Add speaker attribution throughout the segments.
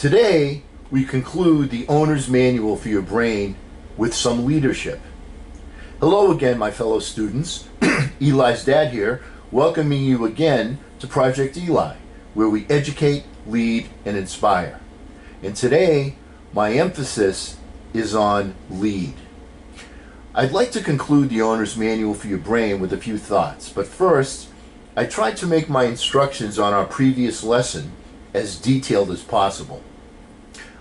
Speaker 1: Today, we conclude the owner's manual for your brain with some leadership. Hello again, my fellow students. Eli's dad here, welcoming you again to Project Eli, where we educate, lead, and inspire. And today, my emphasis is on lead. I'd like to conclude the owner's manual for your brain with a few thoughts, but first, I tried to make my instructions on our previous lesson as detailed as possible.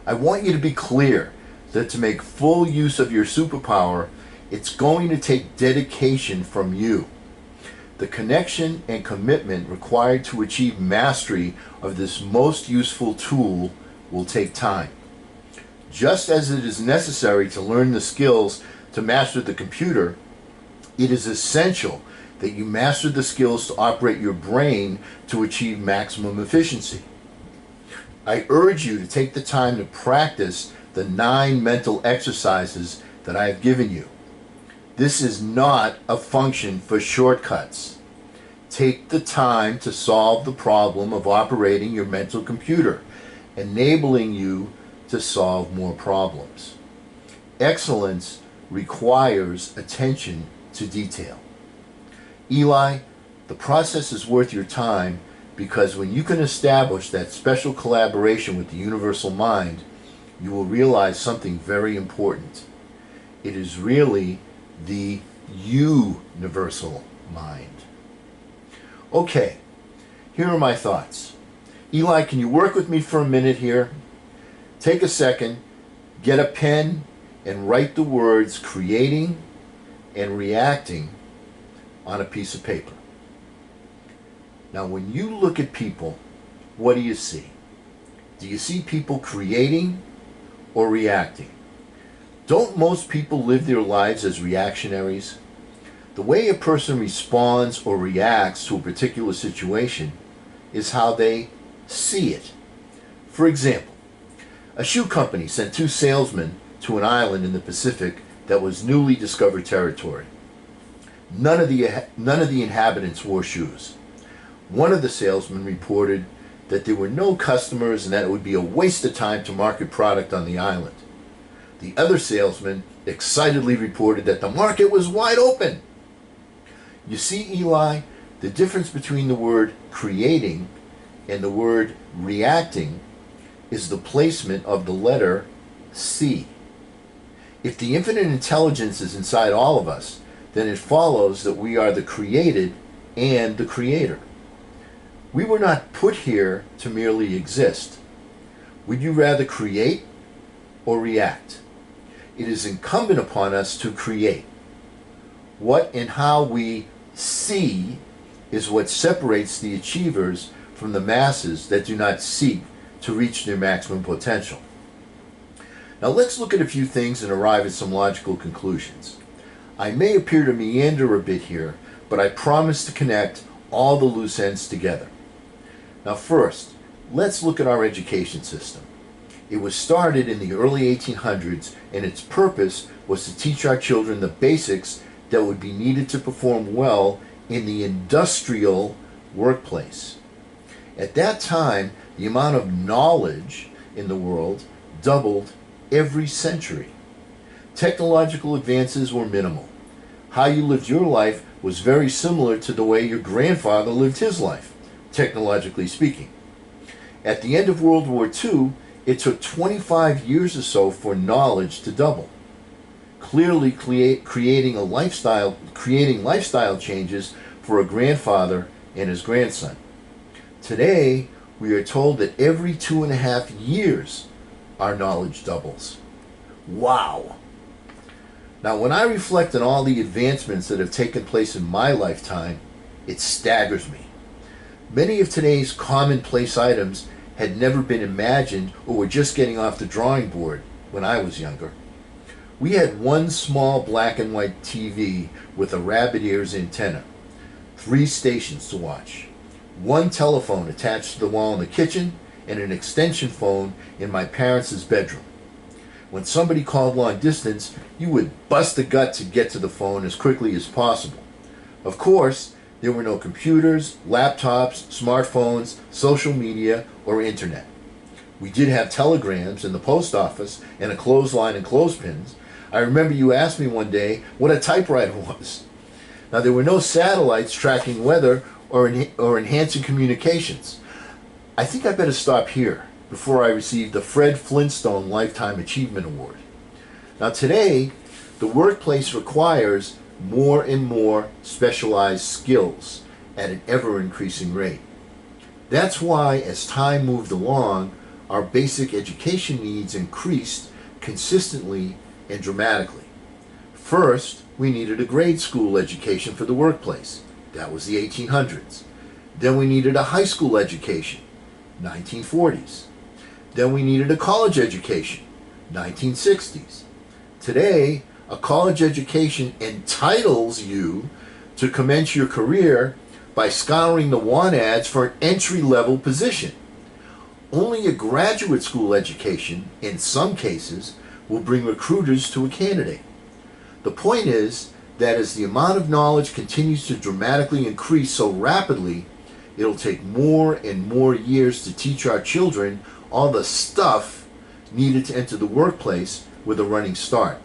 Speaker 1: I want you to be clear that to make full use of your superpower, it's going to take dedication from you. The connection and commitment required to achieve mastery of this most useful tool will take time. Just as it is necessary to learn the skills to master the computer, it is essential that you master the skills to operate your brain to achieve maximum efficiency. I urge you to take the time to practice the 9 mental exercises that I have given you. This is not a function for shortcuts. Take the time to solve the problem of operating your mental computer, enabling you to solve more problems. Excellence requires attention to detail. Eli, the process is worth your time because when you can establish that special collaboration with the universal mind, you will realize something very important. It is really the universal mind. Okay, here are my thoughts. Eli, can you work with me for a minute here? Take a second, get a pen, and write the words creating and reacting on a piece of paper. Now, when you look at people, what do you see? Do you see people creating or reacting? Don't most people live their lives as reactionaries? The way a person responds or reacts to a particular situation is how they see it. For example, a shoe company sent 2 salesmen to an island in the Pacific that was newly discovered territory. None of the inhabitants wore shoes. One of the salesmen reported that there were no customers and that it would be a waste of time to market product on the island. The other salesman excitedly reported that the market was wide open. You see, Eli, the difference between the word creating and the word reacting is the placement of the letter C. If the infinite intelligence is inside all of us, then it follows that we are the created and the creator. We were not put here to merely exist. Would you rather create or react? It is incumbent upon us to create. What and how we see is what separates the achievers from the masses that do not seek to reach their maximum potential. Now let's look at a few things and arrive at some logical conclusions. I may appear to meander a bit here, but I promise to connect all the loose ends together. Now first, let's look at our education system. It was started in the early 1800s, and its purpose was to teach our children the basics that would be needed to perform well in the industrial workplace. At that time, the amount of knowledge in the world doubled every century. Technological advances were minimal. How you lived your life was very similar to the way your grandfather lived his life, technologically speaking. At the end of World War II, it took 25 years or so for knowledge to double, clearly creating lifestyle changes for a grandfather and his grandson. Today, we are told that every 2.5 years, our knowledge doubles. Wow! Now, when I reflect on all the advancements that have taken place in my lifetime, it staggers me. Many of today's commonplace items had never been imagined or were just getting off the drawing board when I was younger. We had one small black and white TV with a rabbit ears antenna, 3 stations to watch, one telephone attached to the wall in the kitchen, and an extension phone in my parents' bedroom. When somebody called long distance, you would bust a gut to get to the phone as quickly as possible. Of course, there were no computers, laptops, smartphones, social media, or internet. We did have telegrams in the post office and a clothesline and clothespins. I remember you asked me one day what a typewriter was. Now, there were no satellites tracking weather or enhancing communications. I think I better stop here before I receive the Fred Flintstone Lifetime Achievement Award. Now, today, the workplace requires more and more specialized skills at an ever-increasing rate. That's why, as time moved along, our basic education needs increased consistently and dramatically. First, we needed a grade school education for the workplace. That was the 1800s. Then we needed a high school education, 1940s. Then we needed a college education, 1960s. Today, a college education entitles you to commence your career by scouring the want ads for an entry-level position. Only a graduate school education, in some cases, will bring recruiters to a candidate. The point is that as the amount of knowledge continues to dramatically increase so rapidly, it'll take more and more years to teach our children all the stuff needed to enter the workplace with a running start.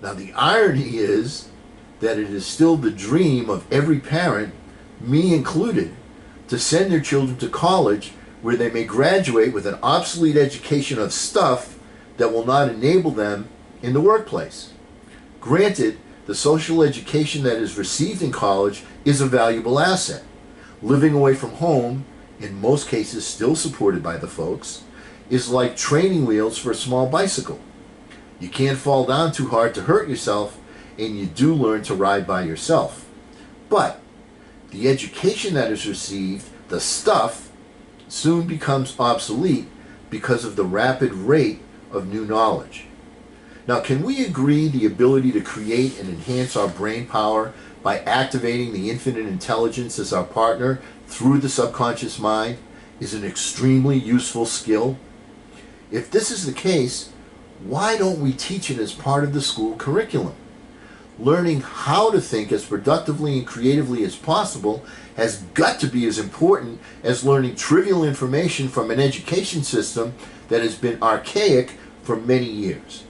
Speaker 1: Now, the irony is that it is still the dream of every parent, me included, to send their children to college where they may graduate with an obsolete education of stuff that will not enable them in the workplace. Granted, the social education that is received in college is a valuable asset. Living away from home, in most cases still supported by the folks, is like training wheels for a small bicycle. You can't fall down too hard to hurt yourself, and you do learn to ride by yourself. But the education that is received, the stuff, soon becomes obsolete because of the rapid rate of new knowledge. Now, can we agree the ability to create and enhance our brain power by activating the infinite intelligence as our partner through the subconscious mind is an extremely useful skill? If this is the case, why don't we teach it as part of the school curriculum? Learning how to think as productively and creatively as possible has got to be as important as learning trivial information from an education system that has been archaic for many years.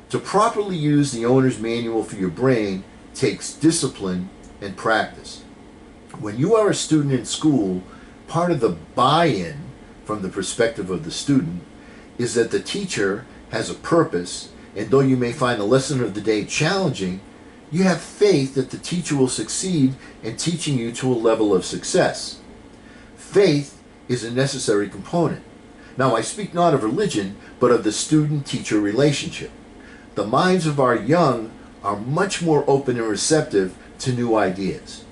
Speaker 1: To properly use the owner's manual for your brain takes discipline and practice. When you are a student in school, part of the buy-in from the perspective of the student is that the teacher has a purpose, and though you may find the lesson of the day challenging, you have faith that the teacher will succeed in teaching you to a level of success. Faith is a necessary component. Now, I speak not of religion, but of the student-teacher relationship. The minds of our young are much more open and receptive to new ideas.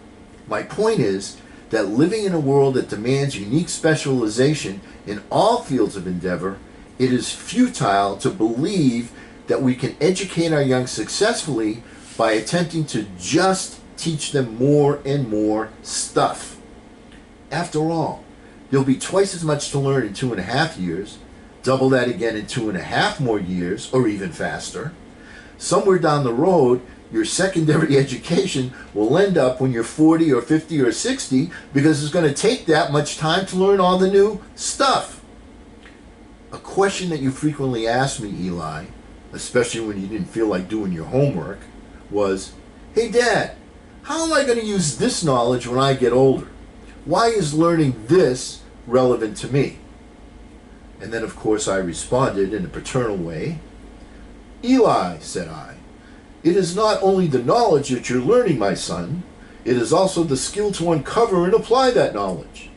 Speaker 1: My point is that living in a world that demands unique specialization in all fields of endeavor, it is futile to believe that we can educate our young successfully by attempting to just teach them more and more stuff. After all, there'll be twice as much to learn in 2.5 years, double that again in 2.5 more years, or even faster. Somewhere down the road, your secondary education will end up when you're 40 or 50 or 60 because it's going to take that much time to learn all the new stuff. A question that you frequently asked me, Eli, especially when you didn't feel like doing your homework, was, "Hey Dad, how am I going to use this knowledge when I get older? Why is learning this relevant to me?" And then, of course, I responded in a paternal way. "Eli," said I, "it is not only the knowledge that you're learning, my son, it is also the skill to uncover and apply that knowledge."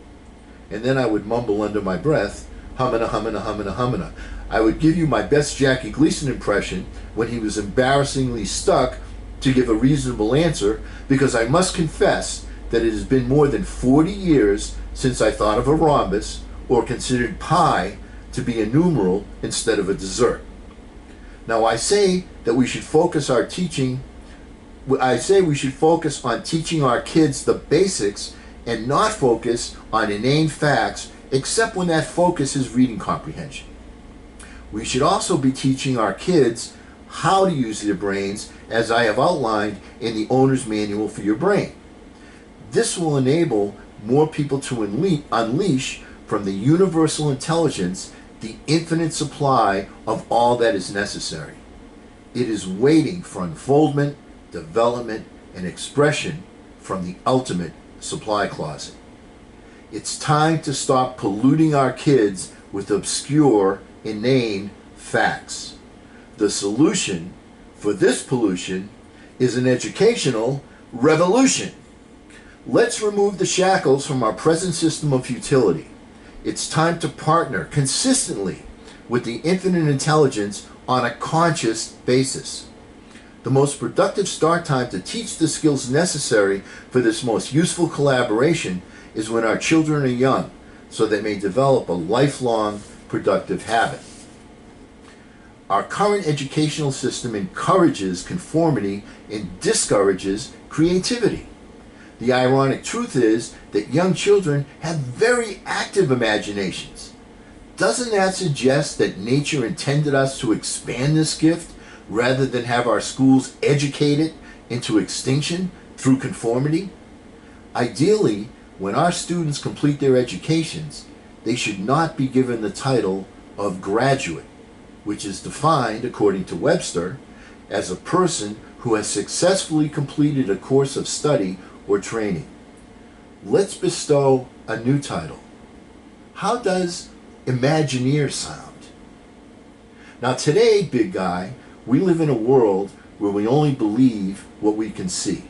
Speaker 1: And then I would mumble under my breath, "Humana, humana, humana, humana." I would give you my best Jackie Gleason impression when he was embarrassingly stuck to give a reasonable answer, because I must confess that it has been more than 40 years since I thought of a rhombus or considered pi to be a numeral instead of a dessert. Now, I say we should focus on teaching our kids the basics and not focus on inane facts, except when that focus is reading comprehension. We should also be teaching our kids how to use their brains, as I have outlined in the owner's manual for your brain. This will enable more people to unleash from the universal intelligence the infinite supply of all that is necessary. It is waiting for unfoldment, development, and expression from the ultimate supply closet. It's time to stop polluting our kids with obscure, inane facts. The solution for this pollution is an educational revolution. Let's remove the shackles from our present system of futility. It's time to partner consistently with the infinite intelligence on a conscious basis. The most productive start time to teach the skills necessary for this most useful collaboration is when our children are young, so they may develop a lifelong productive habit. Our current educational system encourages conformity and discourages creativity. The ironic truth is that young children have very active imaginations. Doesn't that suggest that nature intended us to expand this gift rather than have our schools educate it into extinction through conformity? Ideally, when our students complete their educations, they should not be given the title of graduate, which is defined, according to Webster, as a person who has successfully completed a course of study or training. Let's bestow a new title. How does Imagineer sound? Now today, big guy, we live in a world where we only believe what we can see.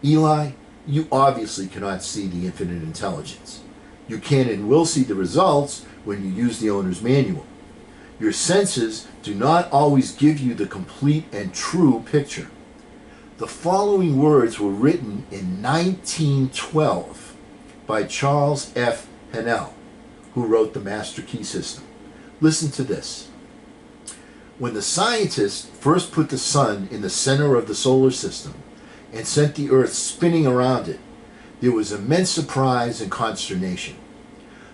Speaker 1: Eli, you obviously cannot see the infinite intelligence. You can and will see the results when you use the owner's manual. Your senses do not always give you the complete and true picture. The following words were written in 1912 by Charles F. Hennell, who wrote the Master Key System. Listen to this. When the scientists first put the sun in the center of the solar system and sent the Earth spinning around it, there was immense surprise and consternation.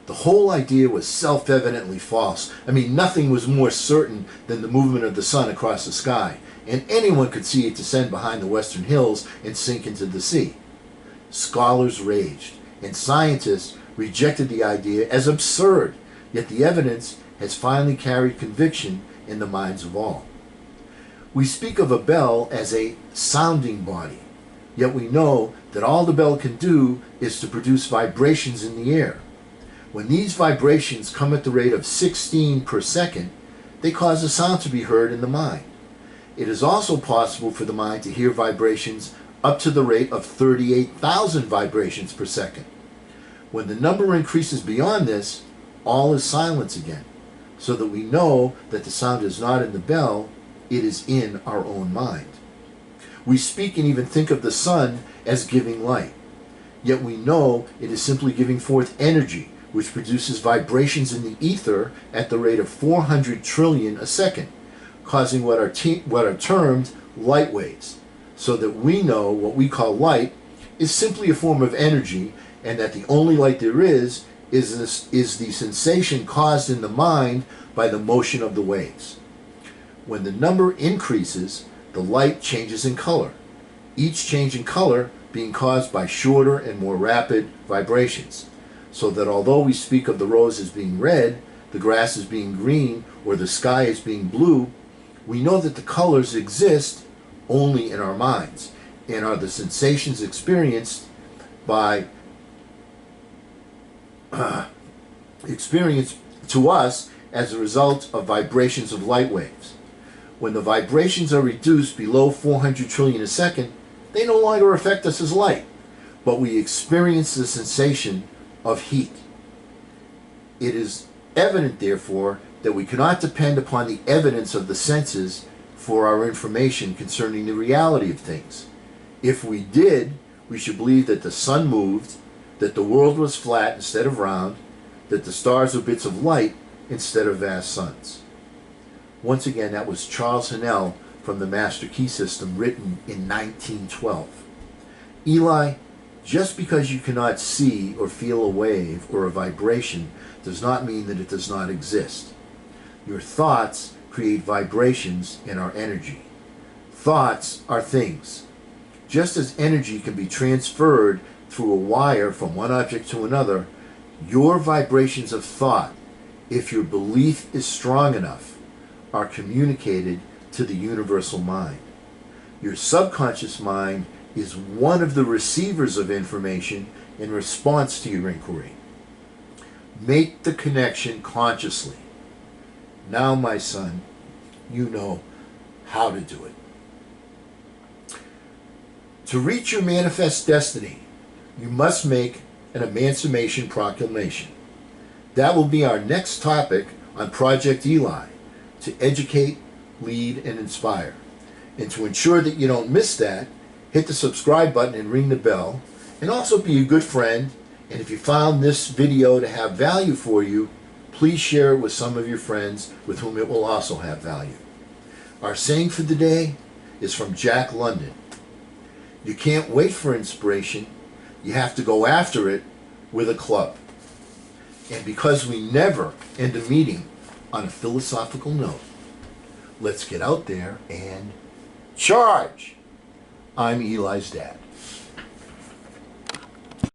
Speaker 1: The whole idea was self-evidently false. I mean, nothing was more certain than the movement of the sun across the sky, and anyone could see it descend behind the western hills and sink into the sea. Scholars raged, and scientists rejected the idea as absurd, yet the evidence has finally carried conviction in the minds of all. We speak of a bell as a sounding body, yet we know that all the bell can do is to produce vibrations in the air. When these vibrations come at the rate of 16 per second, they cause a sound to be heard in the mind. It is also possible for the mind to hear vibrations up to the rate of 38,000 vibrations per second. When the number increases beyond this, all is silence again, so that we know that the sound is not in the bell, it is in our own mind. We speak and even think of the sun as giving light, yet we know it is simply giving forth energy, which produces vibrations in the ether at the rate of 400 trillion a second, causing what are termed light waves, so that we know what we call light is simply a form of energy, and that the only light there is the sensation caused in the mind by the motion of the waves. When the number increases, the light changes in color, each change in color being caused by shorter and more rapid vibrations, so that although we speak of the rose as being red, the grass as being green, or the sky as being blue, we know that the colors exist only in our minds and are the sensations experienced to us as a result of vibrations of light waves. When the vibrations are reduced below 400 trillion a second, they no longer affect us as light, but we experience the sensation of heat. It is evident, therefore, that we cannot depend upon the evidence of the senses for our information concerning the reality of things. If we did, we should believe that the sun moved, that the world was flat instead of round, that the stars were bits of light instead of vast suns. Once again, that was Charles Hennell from the Master Key System, written in 1912. Eli, just because you cannot see or feel a wave or a vibration does not mean that it does not exist. Your thoughts create vibrations in our energy. Thoughts are things. Just as energy can be transferred through a wire from one object to another, Your vibrations of thought, if your belief is strong enough, are communicated to the universal mind. Your subconscious mind is one of the receivers of information in response to your inquiry. Make the connection consciously. Now, my son, you know how to do it. To reach your manifest destiny, you must make an Emancipation Proclamation. That will be our next topic on Project Eli, to educate, lead, and inspire. And to ensure that you don't miss that, hit the subscribe button and ring the bell, and also be a good friend. And if you found this video to have value for you, please share it with some of your friends with whom it will also have value. Our saying for the day is from Jack London. You can't wait for inspiration. You have to go after it with a club. And because we never end a meeting on a philosophical note, let's get out there and charge. I'm Eli's dad.